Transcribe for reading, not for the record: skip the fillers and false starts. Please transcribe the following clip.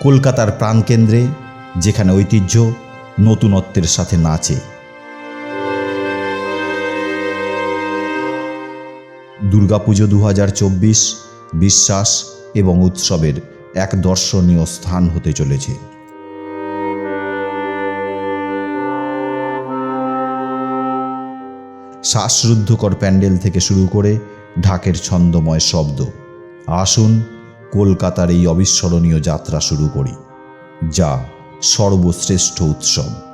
কলকাতার প্রাণকেন্দ্রে, যেখানে ঐতিহ্য নতুনত্বের সাথে নাচে। দুর্গাপুজো 2024 বিশ্বাস এবং উৎসবের এক দর্শনীয় স্থান হতে চলেছে। শ্বাসরুদ্ধকর প্যান্ডেল থেকে শুরু করে ঢাকের ছন্দময় শব্দ। আসুন কলকাতার এই অবিস্মরণীয় যাত্রা শুরু করি, যা সর্বশ্রেষ্ঠ উৎসব।